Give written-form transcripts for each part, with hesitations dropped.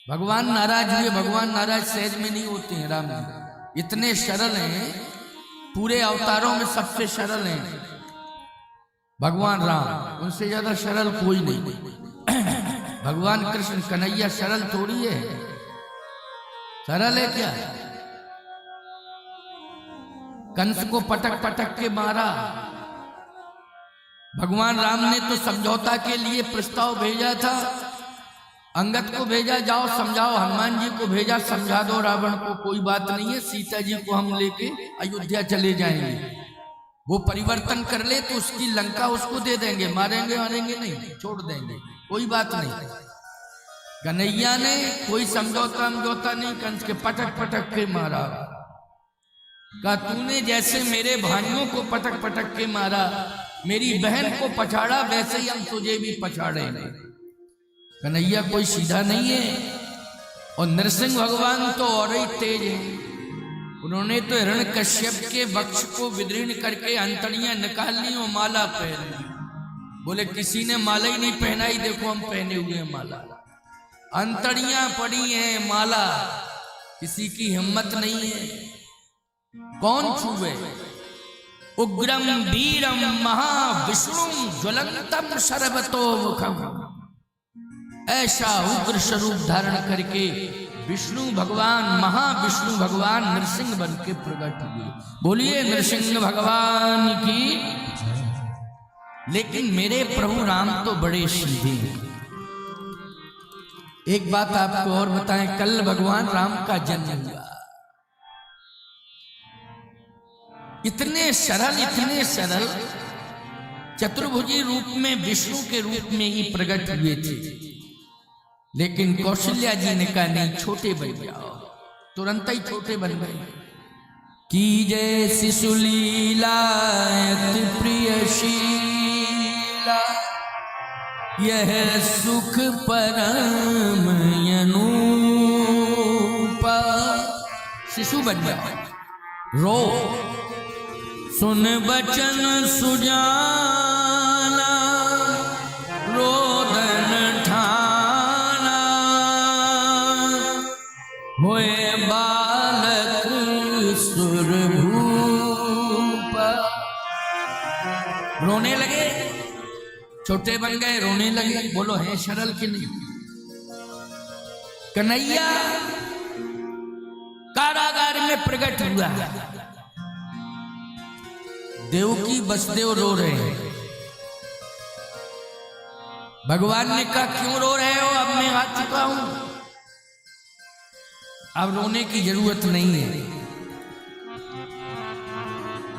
भगवान नाराज हुए। भगवान नाराज सहज में नहीं होते हैं। राम जी इतने सरल हैं, पूरे अवतारों में सबसे सरल हैं भगवान राम, उनसे ज्यादा सरल कोई नहीं। भगवान कृष्ण कन्हैया सरल थोड़ी है, सरल है क्या? कंस को पटक पटक के मारा। भगवान राम ने तो समझौता के लिए प्रस्ताव भेजा था, अंगद को भेजा, जाओ समझाओ। हनुमान जी को भेजा, समझा दो रावण को, कोई बात नहीं है, सीता जी को हम लेके अयोध्या चले जाएंगे। वो परिवर्तन कर ले तो उसकी लंका उसको दे देंगे, मारेंगे मारेंगे नहीं, छोड़ देंगे, कोई बात नहीं। कन्हैया ने कोई समझौता नहीं, कंस के पटक पटक के मारा। कहा तूने जैसे मेरे भाइयों को पटक पटक के मारा, मेरी बहन को पछाड़ा, वैसे ही हम तुझे भी पछाड़ेंगे। कन्हैया कोई सीधा नहीं है। और नरसिंह भगवान तो और ही तेज है। उन्होंने तो हिरण्यकश्यप के वक्ष को विदीर्ण करके अंतड़ियां निकाल ली और माला पहन ली। बोले किसी ने माला ही नहीं पहनाई, देखो हम पहने हुए हैं माला। अंतड़ियां पड़ी हैं, माला, किसी की हिम्मत नहीं है। कौन छुए? उग्रम वीरम महाविष्णु ज्वलंतम सर्वतोमुखम, ऐसा उग्र स्वरूप धारण करके विष्णु भगवान, महाविष्णु भगवान नरसिंह बन के प्रकट हुए। बोलिए नरसिंह भगवान की। लेकिन मेरे प्रभु राम तो बड़े सीधे। एक बात आपको और बताएं, कल भगवान राम का जन्म हुआ। इतने सरल चतुर्भुजी रूप में, विष्णु के रूप में ही प्रकट हुए थे। लेकिन कौशल्या जी ने कहा नहीं, छोटे बन जाओ, तुरंत ही छोटे बन गए। की जय शिशुलीला अति प्रियशीला, यह सुख परम अनूपा। शिशु बन जाओ, रो, सुन बचन सुजाना, रोदन ठाना, होए बालक सुरभूपा। रोने लगे, छोटे बन गए, रोने लगे। बोलो है सरल कि नहीं? कन्हैया कारागार में प्रकट हुआ। देवकी वसुदेव रो रहे हैं। भगवान ने कहा क्यों रो रहे हो? अब मैं आ चुका हूं, अब रोने की जरूरत नहीं है।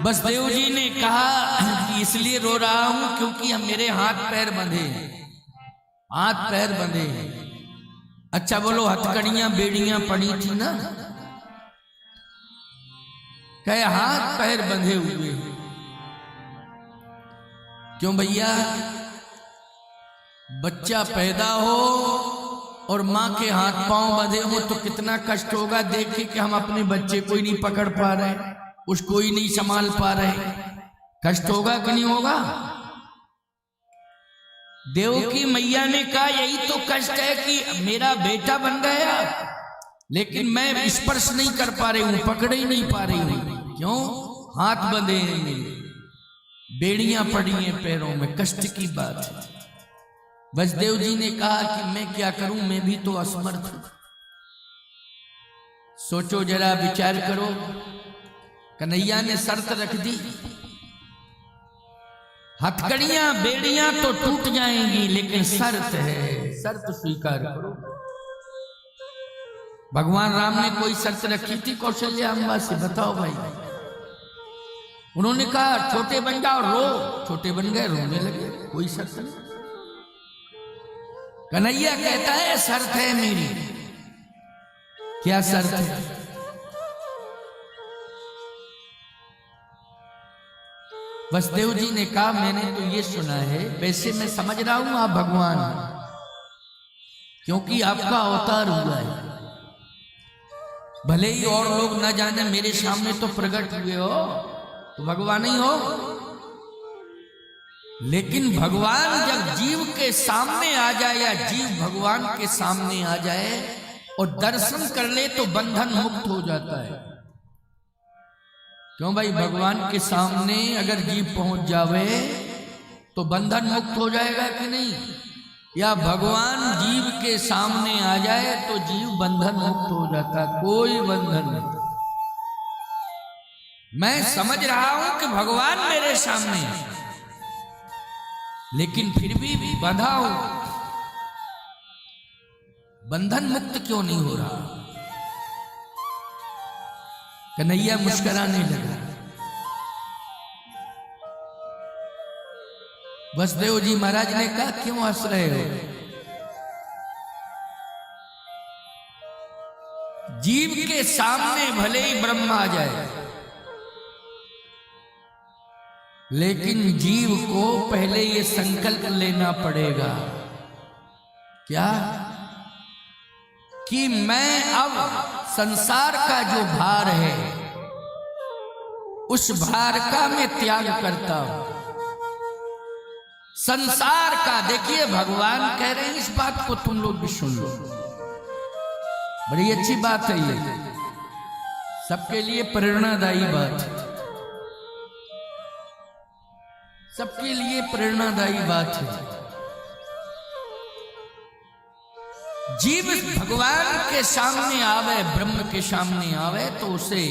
वसुदेव जी ने कहा कि इसलिए रो रहा हूं क्योंकि हम, मेरे हाथ पैर बंधे हैं, हाथ पैर बंधे हैं। अच्छा बोलो, हथकड़ियां बेड़ियां पड़ी थी ना, कहे हाथ पैर बंधे हुए। क्यों भैया? बच्चा पैदा हो और माँ के हाथ पांव बंधे हो तो कितना कष्ट होगा। देखिए कि हम अपने बच्चे को ही नहीं पकड़ पा रहे, उसको ही नहीं संभाल पा रहे, कष्ट होगा कि नहीं होगा? देवकी मैया ने कहा यही तो कष्ट है कि मेरा बेटा बन गया लेकिन मैं स्पर्श नहीं कर पा रही हूं, पकड़ ही नहीं पा रही हूं। क्यों? हाथ बंधे हैं मेरे, बेड़ियां पड़ी हैं पैरों में, कष्ट की बात है। वसुदेव जी ने कहा कि मैं क्या करूं, मैं भी तो असमर्थ हूं। सोचो जरा, विचार करो। कन्हैया ने शर्त रख दी, हथकड़ियां बेड़ियां तो टूट जाएंगी लेकिन शर्त है, शर्त स्वीकार करो। भगवान राम ने कोई शर्त रखी थी कौशल्या अम्बा से? बताओ भाई। उन्होंने कहा छोटे बन जाओ, रो। छोटे बन गए, रोने लगे, कोई शर्त नहीं। कन्हैया कहता है शर्त है मेरी। क्या शर्त है? वसुदेव जी ने कहा मैंने तो ये सुना है, वैसे मैं समझ रहा हूं आप भगवान क्योंकि आपका अवतार हुआ है, भले ही और लोग न जाने, मेरे सामने तो प्रकट हुए हो तो भगवान ही हो। लेकिन भगवान जब जीव के सामने आ जाए या जीव भगवान के सामने आ जाए और दर्शन कर ले तो बंधन मुक्त हो जाता है। क्यों भाई, भगवान के सामने अगर जीव पहुंच जावे तो बंधन मुक्त हो जाएगा कि नहीं? या भगवान जीव के सामने आ जाए तो जीव बंधन मुक्त हो जाता है? कोई बंधन नहीं। मैं समझ रहा हूं कि भगवान मेरे सामने है, लेकिन फिर भी बंधा हूं, बंधन मुक्त क्यों नहीं हो रहा? कन्हैया मुस्कुराने लगा। वसुदेव जी महाराज ने कहा, क्यों हंस रहे हो? जीव के सामने भले ही ब्रह्म आ जाए, लेकिन जीव को पहले ये संकल्प लेना पड़ेगा, क्या? कि मैं अब संसार का जो भार है उस भार का मैं त्याग करता हूं। संसार का, देखिए भगवान कह रहे हैं, इस बात को तुम लोग भी सुन लो, बड़ी अच्छी बात है ये, सबके लिए प्रेरणादायी बात है, सबके लिए प्रेरणादायी बात है। जीव भगवान के सामने आवे, ब्रह्म के सामने आवे तो उसे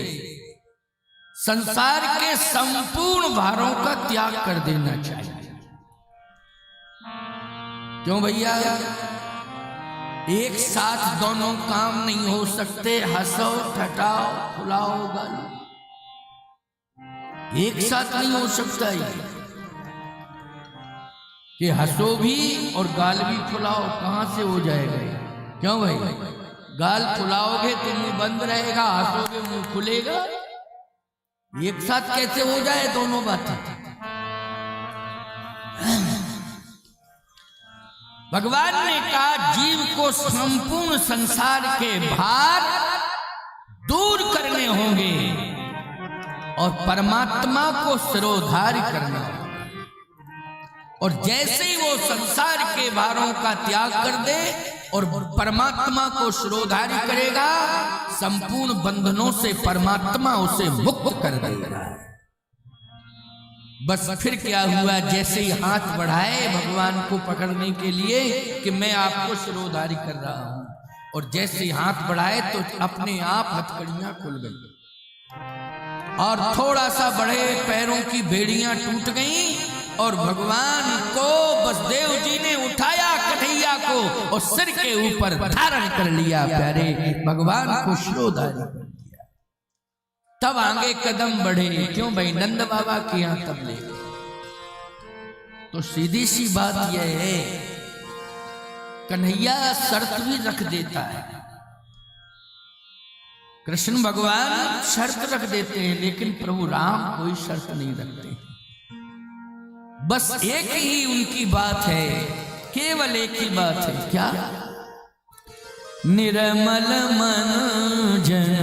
संसार के संपूर्ण भारों का त्याग कर देना चाहिए। क्यों भैया? एक साथ दोनों काम नहीं हो सकते। हंसो, ठटाओ, फुलाओ गालो, एक साथ नहीं हो सकता ये कि हंसो भी और गाल भी फुलाओ। कहां से हो जाएगा? क्यों भाई? गाल फुलाओगे तो मुंह बंद रहेगा, हंसोगे मुंह खुलेगा। एक साथ कैसे हो जाए दोनों बातें? भगवान ने कहा जीव को संपूर्ण संसार के भार दूर करने होंगे और परमात्मा को सिरोधार्य करना होगा। और जैसे ही वो संसार के भारों का त्याग कर दे और परमात्मा को सिरोधार्य करेगा, संपूर्ण बंधनों से परमात्मा उसे मुक्त कर देगा। बस फिर क्या हुआ? जैसे ही हाथ बढ़ाए भगवान को पकड़ने के लिए कि मैं आपको सिरोधार्य कर रहा हूं, और जैसे ही हाथ बढ़ाए तो अपने आप हथकड़ियां खुल गई और थोड़ा सा बढ़े पैरों की बेड़ियां टूट गईं और भगवान को वसुदेव जी ने उठाया, कन्हैया को, और सिर के ऊपर धारण कर लिया। प्यारे भगवान को सिरोधार्य कर दिया। तब आगे कदम बढ़े। क्यों भाई? नंद बाबा के यहां तब ले। तो सीधी सी बात यह है, कन्हैया शर्त भी रख देता है। कृष्ण भगवान शर्त रख देते हैं, लेकिन प्रभु राम कोई शर्त नहीं रखते। बस एक ही उनकी बात है, केवल एक ही बात है। क्या? निर्मल मन जन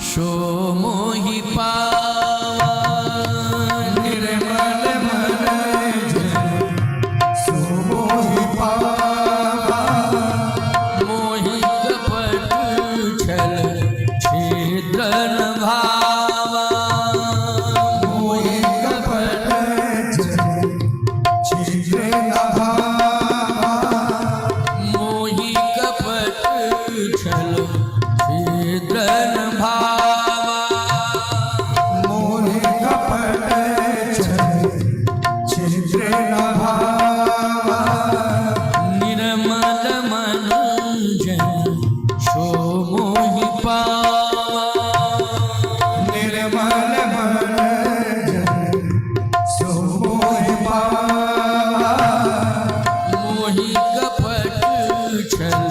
सो मोहि पावा, निर्मल मन जन सो मोहि पावा, मोहि कपट छल छिद्र न भावा, मोहि कपट छिद्र न भावा, मोहि कपट छल छिद्र न भावा, मोहि कपट छिद्र न भावा, निर्मल मन जन सो मोहि पावा, निर्मल मन जन सो मोहि पावा, मोहि कपट छल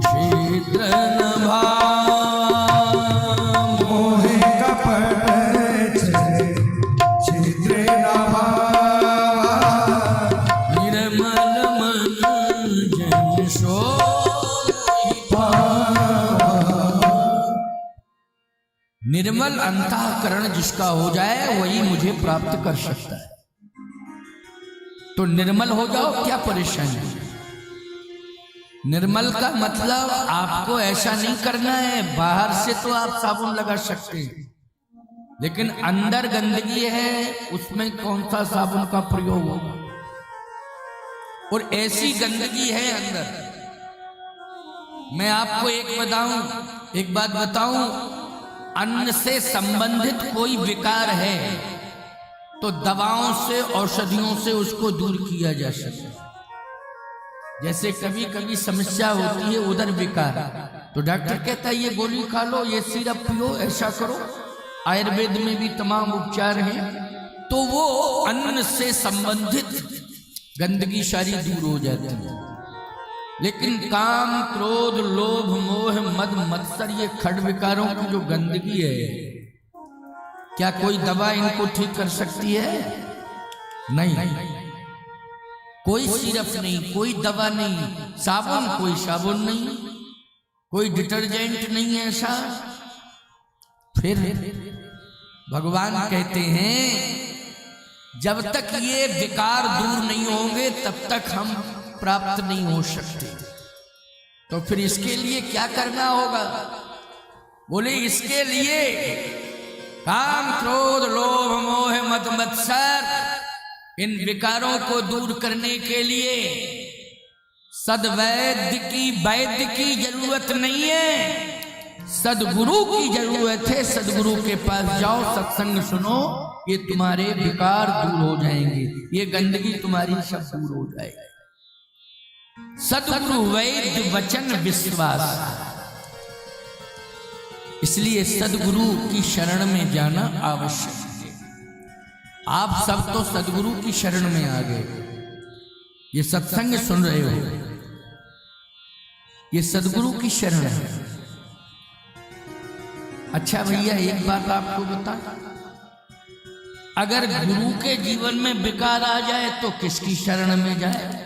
छिद्र न भावा, मोहि कपट छिद्र न भावा, निर्मल मन जन सो मोहि पावा। निर्मल अंतःकरण जिसका हो जाए वही मुझे प्राप्त कर सकता है। तो निर्मल हो जाओ, क्या परेशानी? निर्मल का मतलब आपको ऐसा नहीं करना है, बाहर से तो आप साबुन लगा सकते हैं, लेकिन अंदर गंदगी है, उसमें कौन सा साबुन का प्रयोग होगा। और ऐसी गंदगी है अंदर। मैं आपको एक बात बताऊं, अन्न से संबंधित कोई विकार है तो दवाओं से, औषधियों से उसको दूर किया जा सकता है। जैसे कभी कभी समस्या होती है उधर विकार, तो डॉक्टर कहता है ये गोली खा लो, ये सिरप पियो, ऐसा करो। आयुर्वेद में भी तमाम उपचार हैं। तो वो अन्न से संबंधित गंदगी सारी दूर हो जाती है। लेकिन काम, क्रोध, लोभ, मोह, मद, मत्सर, ये खड विकारों की जो गंदगी है, क्या कोई दवा इनको ठीक कर सकती है? नहीं। कोई सिरप नहीं, कोई दवा नहीं, साबुन, कोई साबुन नहीं, कोई डिटर्जेंट नहीं है ऐसा। फिर भगवान कहते हैं जब तक ये विकार दूर नहीं होंगे तब तक हम प्राप्त नहीं हो सकते। तो फिर इसके लिए क्या करना होगा? बोले इसके लिए काम, क्रोध, लोभ, मोह, मद, मत्सर, इन विकारों को दूर करने के लिए वैद्य की जरूरत नहीं है, सदगुरु की जरूरत है। सदगुरु के पास जाओ, सत्संग सुनो, ये तुम्हारे विकार दूर हो जाएंगे, ये गंदगी तुम्हारी सब दूर हो जाएगी। सदगुरु वैद्य वचन विश्वास, इसलिए सदगुरु की शरण में जाना आवश्यक है। आप सब तो सदगुरु की शरण में आ गए, ये सत्संग सुन रहे हो, ये सदगुरु की शरण है। अच्छा भैया एक बात आपको बता, अगर गुरु के जीवन में विकार आ जाए तो किसकी शरण में जाए?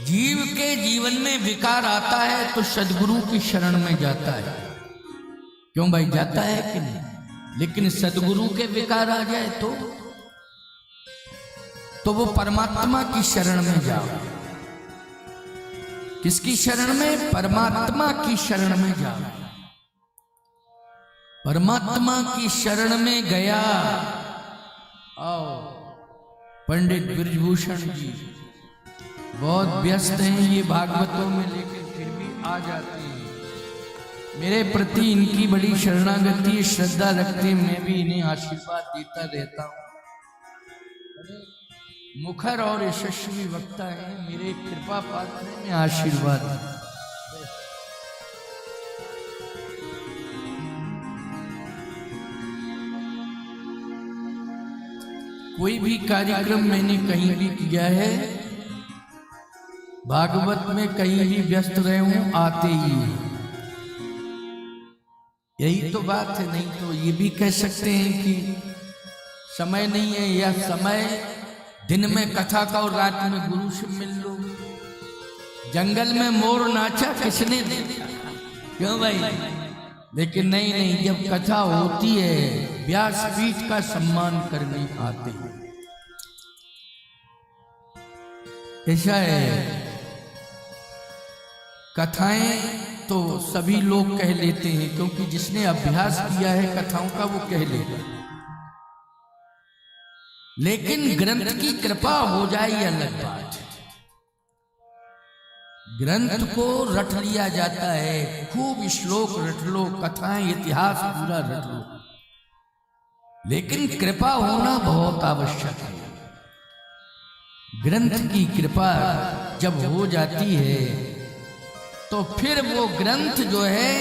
जीव के जीवन में विकार आता है तो सदगुरु की शरण में जाता है। क्यों भाई, जाता है कि नहीं? लेकिन सदगुरु के विकार आ जाए तो वो परमात्मा की शरण में जाओ। किसकी शरण में? परमात्मा की शरण में जाओ। परमात्मा की शरण में गया। आओ पंडित ब्रजभूषण जी बहुत व्यस्त हैं ये भागवतों में, लेकिन फिर भी आ जाते हैं। मेरे प्रति इनकी बड़ी शरणागति, श्रद्धा रखते हैं, मैं भी इन्हें आशीर्वाद देता रहता हूँ। मुखर और यशस्वी वक्ता है, मेरे कृपा पात्र में आशीर्वाद। कोई भी कार्यक्रम मैंने कहीं भी किया है, भागवत में कहीं भी व्यस्त रहे हूं, आते ही। यही तो बात है। नहीं तो ये भी कह सकते हैं कि समय नहीं है, या समय दिन में कथा का और रात में गुरु से मिल लो। जंगल में मोर नाचा किसने देखा? क्यों भाई? लेकिन नहीं, जब कथा होती है व्यासपीठ का सम्मान करने आते हैं। ऐसा है, कथाएं तो सभी लोग कह लेते हैं, क्योंकि जिसने अभ्यास किया है कथाओं का वो कह लेगा। लेकिन ग्रंथ की कृपा हो जाए ये अलग बात है। ग्रंथ को रट लिया जाता है, खूब श्लोक रट लो, कथाएं, इतिहास पूरा रट लो, लेकिन कृपा होना बहुत आवश्यक है। ग्रंथ की कृपा जब हो जाती है तो फिर वो ग्रंथ जो है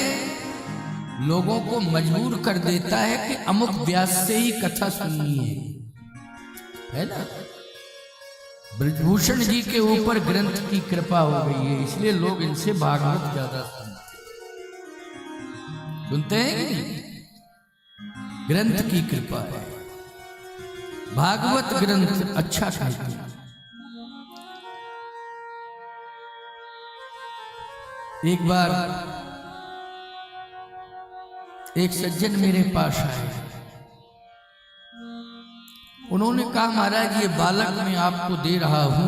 लोगों को मजबूर कर देता है कि अमुक व्यास से ही कथा सुननी है ना। ब्रजभूषण जी के ऊपर ग्रंथ की कृपा हो गई है, इसलिए लोग इनसे भागवत ज्यादा सुनते हैं। ग्रंथ की कृपा है, भागवत ग्रंथ अच्छा कहते हैं। एक बार एक सज्जन मेरे पास आए, उन्होंने कहा महाराज ये बालक मैं आपको दे रहा हूं,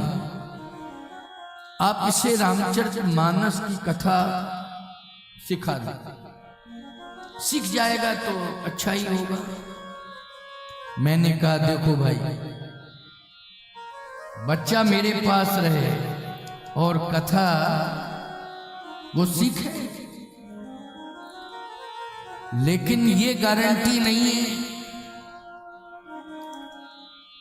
आप इसे रामचरितमानस की कथा सिखा दें, सीख जाएगा तो अच्छा ही होगा। मैंने कहा देखो भाई, बच्चा मेरे पास रहे और कथा वो सीखे, लेकिन ये गारंटी नहीं है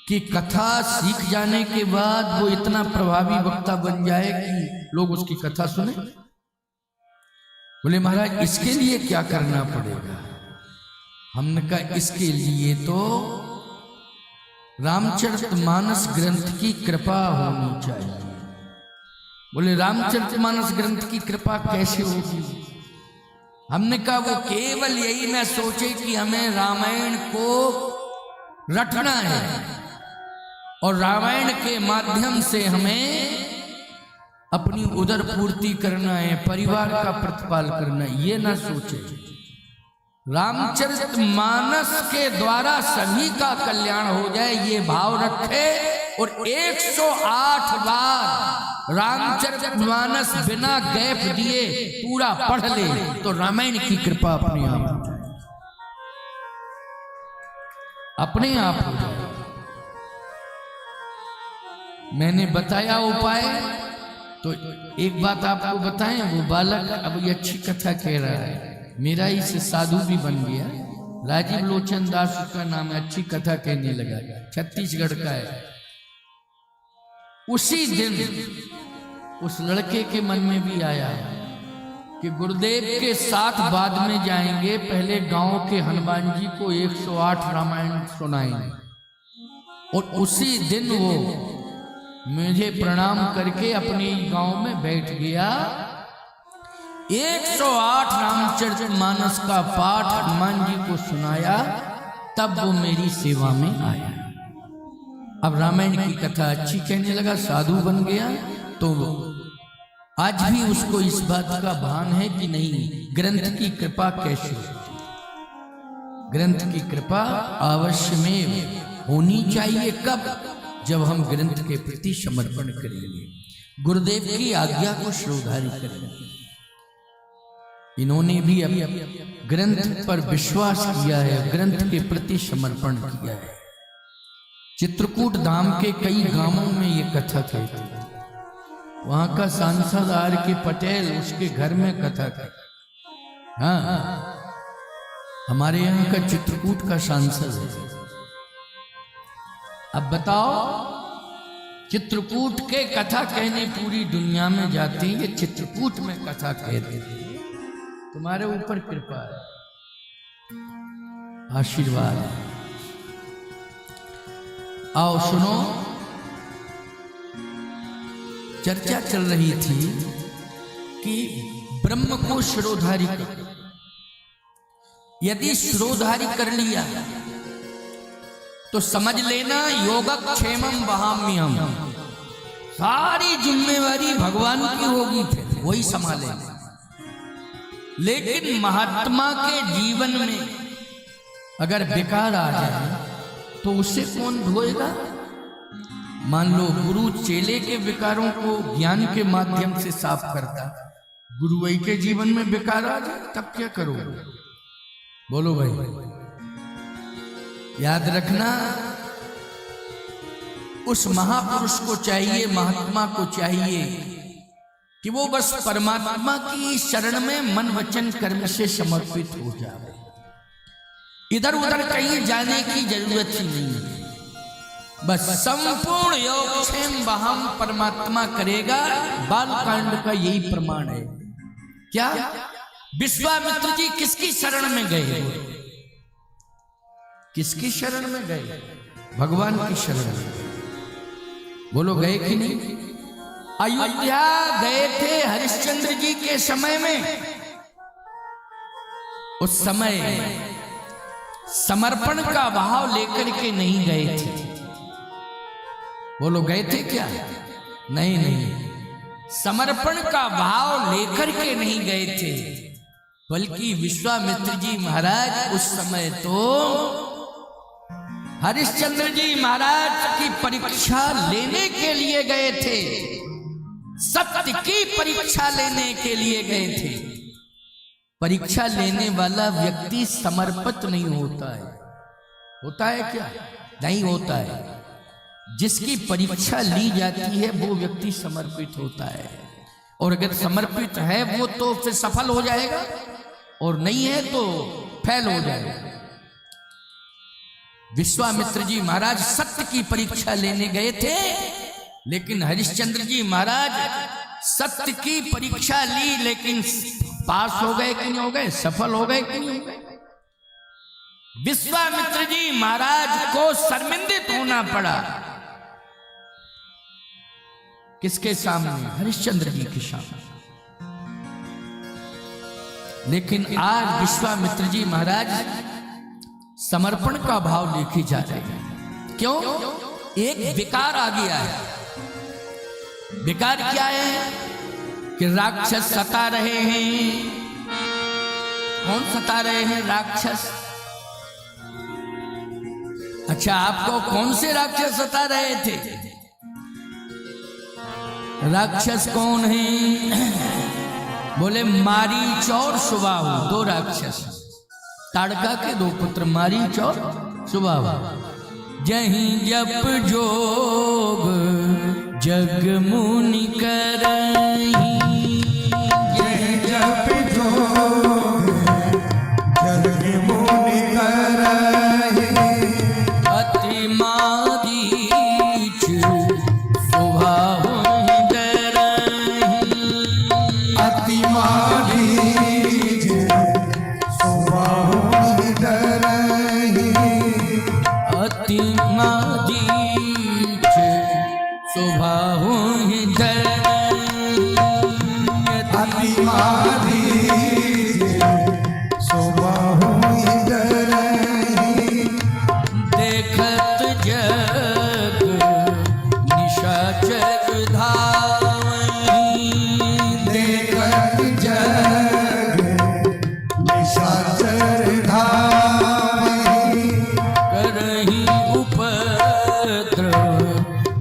कि कथा सीख जाने के बाद वो इतना प्रभावी वक्ता बन जाए कि लोग उसकी कथा सुने। बोले महाराज इसके लिए क्या करना पड़ेगा? हमने कहा इसके लिए तो रामचरितमानस ग्रंथ की कृपा होनी चाहिए। बोले रामचरितमानस ग्रंथ की कृपा कैसे होगी? हमने कहा वो केवल यही न सोचे कि हमें रामायण को रटना है और रामायण के माध्यम से हमें अपनी उदर पूर्ति करना है, परिवार का प्रतिपाल करना है, ये ना सोचे। रामचरितमानस के द्वारा सभी का कल्याण हो जाए ये भाव रखे और 108 बार रामचरितमानस बिना गैप दिए पूरा पढ़ ले तो रामायण की कृपा अपने आप हो जाए, अपने आप हो जाए। मैंने बताया उपाय, तो एक बात आपको बताएं, वो बालक अब ये अच्छी कथा कह रहा है, मेरा ही से साधु भी बन गया, राजीव लोचन दास का नाम है, अच्छी कथा कहने लगा, छत्तीसगढ़ का है। उसी दिन उस लड़के के मन में भी आया कि गुरुदेव के साथ बाद में जाएंगे, पहले गांव के हनुमान जी को 108 रामायण सुनाएंगे। और उसी दिन वो मुझे प्रणाम करके अपने गांव में बैठ गया, 108 रामचरितमानस का पाठ हनुमान जी को सुनाया, तब वो मेरी सेवा में आया। अब रामायण की कथा अच्छी कहने लगा, साधु बन गया। तो आज भी उसको इस बात का भान है कि नहीं, ग्रंथ की कृपा कैसे होती, ग्रंथ की कृपा अवश्य में होनी चाहिए। कब? जब हम ग्रंथ के प्रति समर्पण करेंगे, गुरुदेव की आज्ञा को श्रोधारी करेंगे। इन्होंने भी अब ग्रंथ पर विश्वास किया है, ग्रंथ के प्रति समर्पण किया है। चित्रकूट धाम के कई गांवों में ये कथा कहती है। वहां का सांसद आर के पटेल उसके घर में कथा कहती। हाँ, हमारे यहाँ का चित्रकूट का सांसद है। अब बताओ, चित्रकूट के कथा कहने पूरी दुनिया में जाते हैं, ये चित्रकूट में कथा कहते हैं। तुम्हारे ऊपर कृपा है, आशीर्वाद है। आओ सुनो, चर्चा चल रही थी कि ब्रह्म को शिरोधारी कर, यदि शिरोधारी कर लिया तो समझ लेना योगक्षेमम वहाम्यहम, सारी जिम्मेवारी भगवान की होगी, वही संभाले। लेकिन महात्मा के जीवन में अगर विकार आ जाए तो उसे कौन धोएगा? मान लो गुरु चेले के विकारों को ज्ञान के माध्यम से साफ करता, गुरु वही के जीवन में विकार आ जाए तब क्या करोगे? बोलो भाई। याद रखना, उस महापुरुष को चाहिए, महात्मा को चाहिए कि वो बस परमात्मा की शरण में मन वचन कर्म से समर्पित हो जाए, इधर उधर कहीं जाने की जरूरत ही नहीं है। बस संपूर्ण योगक्षेम वहां परमात्मा करेगा। बालकांड का यही प्रमाण है। क्या विश्वामित्र जी किसकी शरण में गए? किसकी शरण में गए? भगवान की शरण में। बोलो गए कि नहीं? अयोध्या गए थे हरिश्चंद्र जी के समय में। उस समय समर्पण का भाव लेकर के नहीं गए थे। बोलो गए थे क्या? नहीं नहीं, समर्पण का भाव लेकर के नहीं गए थे, बल्कि विश्वामित्र जी महाराज उस समय तो हरिश्चंद्र जी महाराज की परीक्षा लेने के लिए गए थे, सत्य की परीक्षा लेने के लिए गए थे। परीक्षा लेने वाला व्यक्ति समर्पित नहीं होता है। होता है क्या? नहीं होता है। जिसकी परीक्षा ली जाती है वो व्यक्ति समर्पित होता है, और अगर समर्पित है वो तो फिर सफल हो जाएगा, और नहीं है तो फेल हो जाएगा। विश्वामित्र जी महाराज सत्य की परीक्षा लेने गए थे, लेकिन हरिश्चंद्र जी महाराज सत्य की परीक्षा ली, लेकिन पास हो गए कि नहीं हो गए, सफल हो गए कि नहीं हो गए। विश्वामित्र जी महाराज को शर्मिंदित होना पड़ा। किसके सामने? हरिश्चंद्र जी के सामने। लेकिन आज विश्वामित्र जी महाराज समर्पण का भाव लेके जा रहे हैं। क्यों? एक विकार आ गया है। विकार क्या है? कि राक्षस सता रहे हैं। कौन सता रहे हैं? राक्षस। अच्छा, आपको कौन से राक्षस सता रहे थे? राक्षस कौन है? बोले मारीच और सुबाहु, दो राक्षस। ताड़का के दो पुत्र, मारीच और सुबाहु। जहीं जप जोग जग मुनि करहीं, जहीं जप जोग जग मुनि करहीं, अति मारीच सुबाहु डरहीं, अति मारीच सुबाहु डरहीं, अति मारीच सुबाहु डरहीं, अति मारीच सुबाहु डरहीं, देखत जग निशाचर धावहीं, देखत जग निशाचर धावहीं, करहीं उपद्रव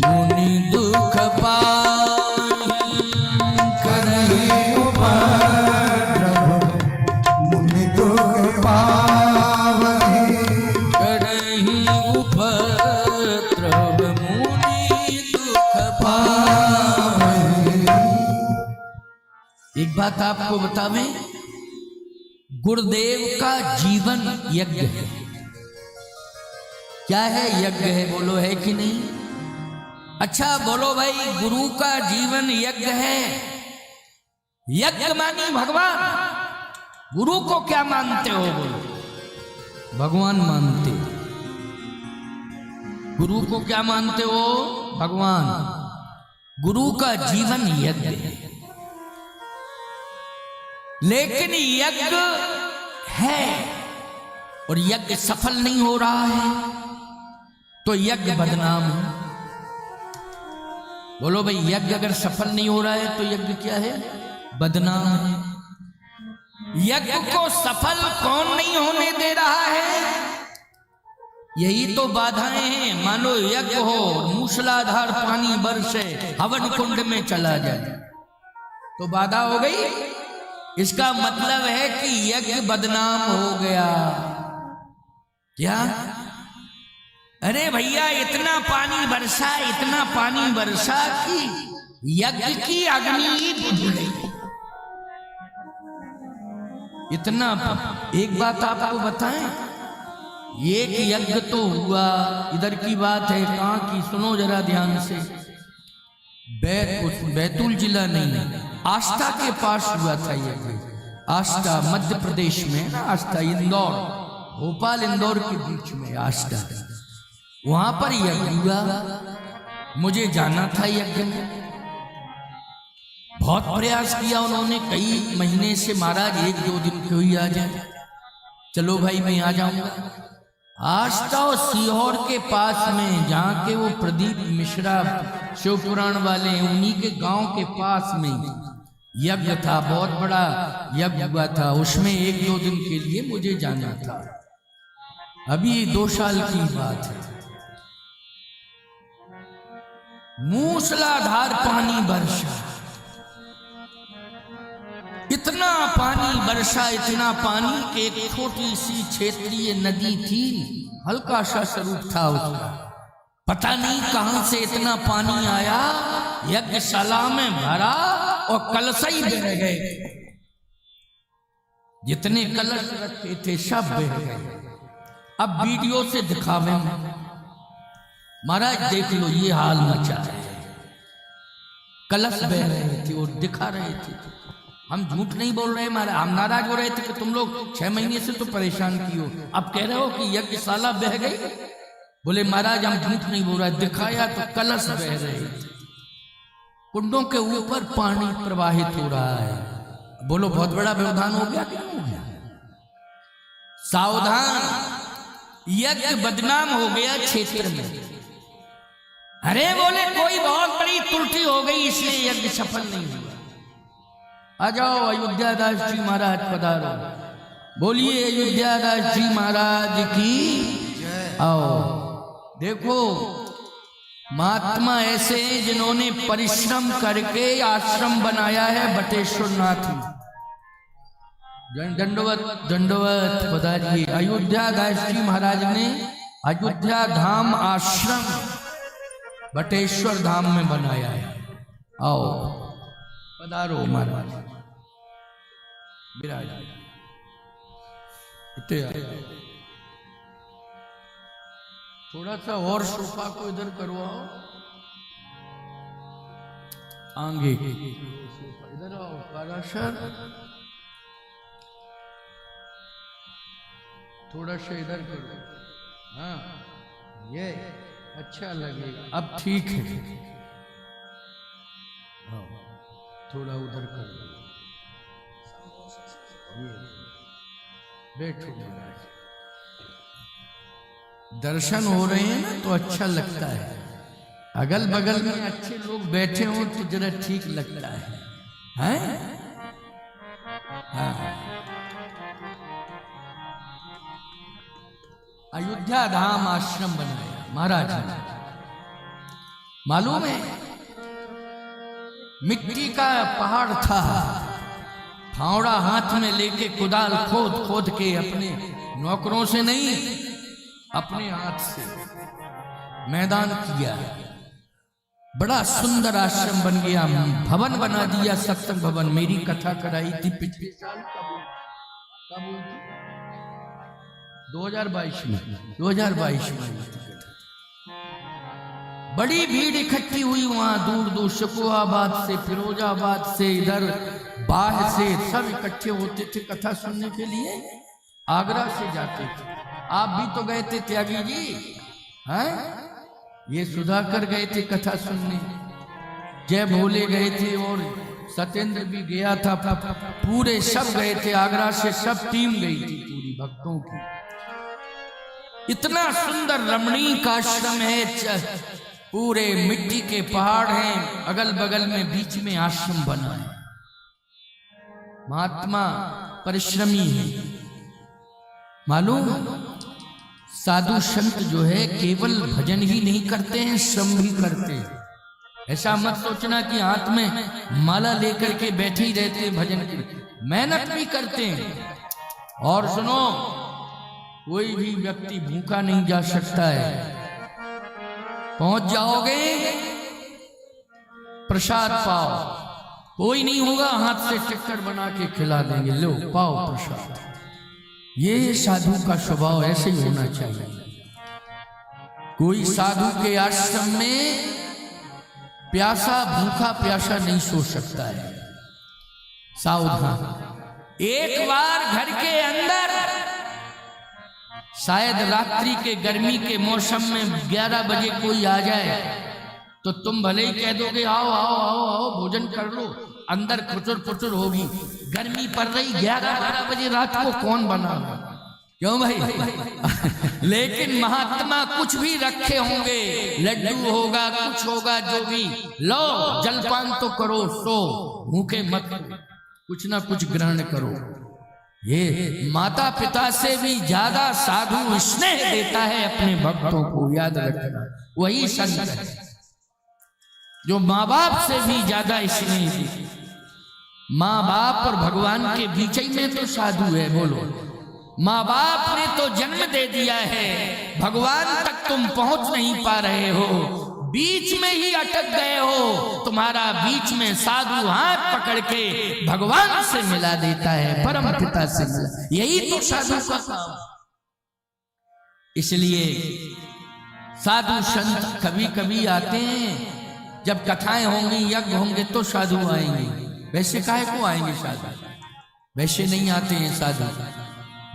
मुनि दुख पाहीं, करहीं उपद्रव मुनि दुख पावहीं, करहीं उपद्रव मुनि दुख पाहीं। एक बात आपको बतावें, गुरुदेव का जीवन यज्ञ है। क्या है? यज्ञ है। बोलो है कि नहीं? अच्छा बोलो भाई, गुरु का जीवन यज्ञ है। यज्ञ मानी भगवान। गुरु को क्या मानते हो? बोलो। भगवान मानते। गुरु को क्या मानते हो? भगवान। गुरु का जीवन यज्ञ है, लेकिन यज्ञ है और यज्ञ सफल नहीं हो रहा है तो यज्ञ बदनाम है। बोलो भाई, यज्ञ अगर सफल नहीं हो रहा है तो यज्ञ क्या है? बदनाम है। यज्ञ को सफल कौन नहीं होने दे रहा है? यही तो बाधाएं हैं। मानो यज्ञ हो, मूसलाधार पानी बरसे, हवन कुंड में चला जाए तो बाधा हो गई। इसका मतलब है कि यज्ञ बदनाम हो गया। क्या? अरे भैया, इतना पानी बरसा, इतना पानी बरसा कि यज्ञ की अग्नि ही बुझ गई। इतना। एक बात आपको बताएं, एक यज्ञ तो हुआ, इधर की बात है, कहां की? सुनो जरा ध्यान से। बैतूल जिला नहीं, आष्टा के पास हुआ था यज्ञ। आष्टा मध्य प्रदेश में ना, आष्टा इंदौर, भोपाल इंदौर के बीच में आष्टा। वहां पर यज्ञ हुआ, मुझे जाना था यज्ञ में। बहुत प्रयास किया उन्होंने, कई महीने से, महाराज 1-2 दिन क्यों ही आ जाए, चलो भाई मैं आ जाऊंगा। आष्टा और सीहोर के पास में, जहाँ के वो प्रदीप मिश्रा शिव पुराण वाले हैं, उन्हीं के गांव के पास में यज्ञ था। बहुत बड़ा यज्ञ हुआ था, उसमें 1-2 दिन के लिए मुझे जाना था। अभी 2 साल की बात है। मूसलाधार पानी बरसा, इतना पानी बरसा, इतना पानी कि एक छोटी सी क्षेत्रीय नदी थी, हल्का सा स्वरूप था उसका, पता नहीं कहां से इतना पानी आया, यज्ञशाला में भरा और कलश ही बह गए, जितने कलश रखे थे सब बह गए। अब वीडियो से दिखावे महाराज देख लो ये हाल मचा है, कलश बह रहे थे और दिखा रहे थे। हम झूठ नहीं बोल रहे महाराज, हम नाराज हो रहे थे कि तुम लोग 6 महीने से तो परेशान की हो, अब कह रहे हो कि यज्ञशाला बह गई। बोले महाराज हम झूठ नहीं बोल रहे, दिखाया तो कलश बह रहे थे, कुंडों के ऊपर पानी प्रवाहित हो रहा है। बोलो बहुत बड़ा व्यवधान हो गया, क्या हो गया? सावधान, यज्ञ बदनाम हो गया क्षेत्र में। अरे बोले कोई बहुत बड़ी त्रुटि हो गई इसलिए यज्ञ सफल नहीं हुआ। आ जाओ अयोध्या दास जी महाराज पधारो, बोलिए अयोध्या दास जी महाराज की। आओ देखो महात्मा ऐसे हैं जिन्होंने परिश्रम करके आश्रम बनाया है बटेश्वर नाथ में। दंडवत दंडवत पधारिए। अयोध्या दास जी महाराज ने अयोध्या धाम आश्रम बटेश्वर धाम में बनाया है। आओ पधारो महाराज, विराज थोड़ा सा और सोफा को इधर करवाओ, आगे इधर आओ पाराशर, थोड़ा सा इधर करो, हाँ ये अच्छा लगेगा, अब ठीक है। हाँ थोड़ा उधर करो, ये बैठो महाराज, दर्शन हो रहे हैं ना तो अच्छा लगता है, अगल बगल में अच्छे लोग बैठे हो तो जरा ठीक लगता है, हैं? हाँ। अयोध्या धाम आश्रम बनाया महाराज ने, मालूम है मिट्टी का पहाड़ था, फावड़ा हाथ में लेके कुदाल खोद खोद के अपने नौकरों से नहीं अपने हाथ से मैदान किया, बड़ा सुंदर आश्रम बन गया, भवन बना दिया, सत्संग भवन। मेरी कथा कराई थी पिछले साल, कब 2022 में 2022 में बड़ी भीड़ इकट्ठी हुई वहां, दूर दूर शकोहाबाद से, फिरोजाबाद से, इधर बाढ़ से सब इकट्ठे होते थे कथा सुनने के लिए, आगरा से जाते थे। आप भी तो गए थे त्यागी जी, हैं? ये सुधाकर गए थे कथा सुनने, जय भोले गए थे और सत्येंद्र भी गया था, पूरे सब गए थे, आगरा से सब टीम गई थी पूरी भक्तों की। इतना सुंदर रमणीक आश्रम है, पूरे मिट्टी के पहाड़ हैं, अगल बगल में बीच में आश्रम बना है। महात्मा परिश्रमी है, मालूम साधु संत जो है केवल भजन ही नहीं करते हैं, श्रम भी करते हैं। ऐसा मत सोचना कि हाथ में माला लेकर के बैठे ही रहते हैं भजन के, मेहनत भी करते हैं। और सुनो, कोई भी व्यक्ति भूखा नहीं जा सकता है, पहुंच जाओगे प्रसाद पाओ, कोई नहीं होगा हाथ से चक्कर बना के खिला देंगे, लो पाओ प्रसाद। ये साधु का स्वभाव ऐसे ही होना चाहिए। कोई साधु के आश्रम में प्यासा भूखा प्यासा नहीं सो सकता है, सावधान। एक बार घर के अंदर शायद रात्रि के गर्मी के मौसम में 11 बजे कोई आ जाए तो तुम भले ही कह दोगे आओ आओ आओ आओ भोजन कर लो, अंदर खुचुर पुचुर होगी, गर्मी पड़ रही, 11-12 बजे रात को कौन बनाएगा, क्यों भाई? लेकिन महात्मा कुछ भी रखे होंगे, लड्डू होगा, कुछ होगा, जो भी, लो जलपान तो करो, सो भूखे मत, कुछ ना कुछ ग्रहण करो। ये माता पिता से भी ज्यादा साधु स्नेह देता है अपने भक्तों को, याद रखना, वही संत है। जो माँ बाप से भी ज्यादा स्नेह है। माँ बाप और भगवान के बीच ही में तो साधु है। बोलो, माँ बाप ने तो जन्म दे दिया है, भगवान तक तुम पहुंच नहीं पा रहे हो, बीच में ही अटक गए हो। तुम्हारा बीच में साधु हाथ पकड़ के भगवान से मिला देता है, परम पिता से मिला। यही तो साधु का काम। इसलिए साधु संत कभी कभी आते हैं, जब कथाएं होंगी, यज्ञ होंगे तो साधु आएंगे। वैसे काहे को आएंगे साधु? वैसे नहीं आते हैं साधु।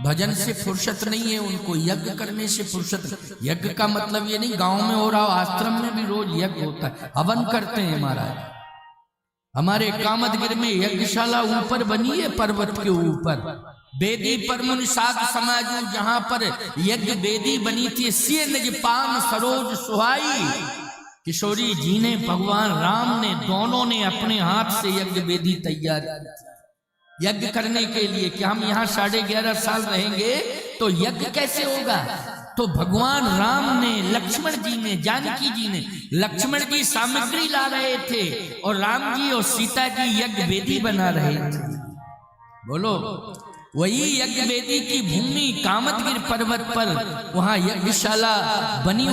भजन से फुर्सत नहीं है उनको, यज्ञ करने से फुर्सत। यज्ञ का मतलब ये नहीं गांव में हो रहा हो, आश्रम में भी रोज यज्ञ होता है, हवन करते हैं महाराज। हमारे कामदगिर में यज्ञशाला ऊपर बनी है, पर्वत के ऊपर बेदी पर मुनि साध समाजू, जहां पर यज्ञ बेदी बनी थी। सिय निज पान सरोज सुहाई, किशोरी जी ने, भगवान राम ने, दोनों ने अपने हाथ से यज्ञ वेदी तैयार की यज्ञ करने के लिए कि हम यहाँ 11.5 साल रहेंगे तो यज्ञ कैसे होगा। तो भगवान राम ने, लक्ष्मण जी ने, जानकी जी ने, लक्ष्मण जी सामग्री ला रहे थे और राम जी और सीता जी यज्ञ वेदी बना रहे थे। बोलो, वही यज्ञ वेदी की भूमि कामदगिर पर्वत पर, वहां यज्ञशाला बनी।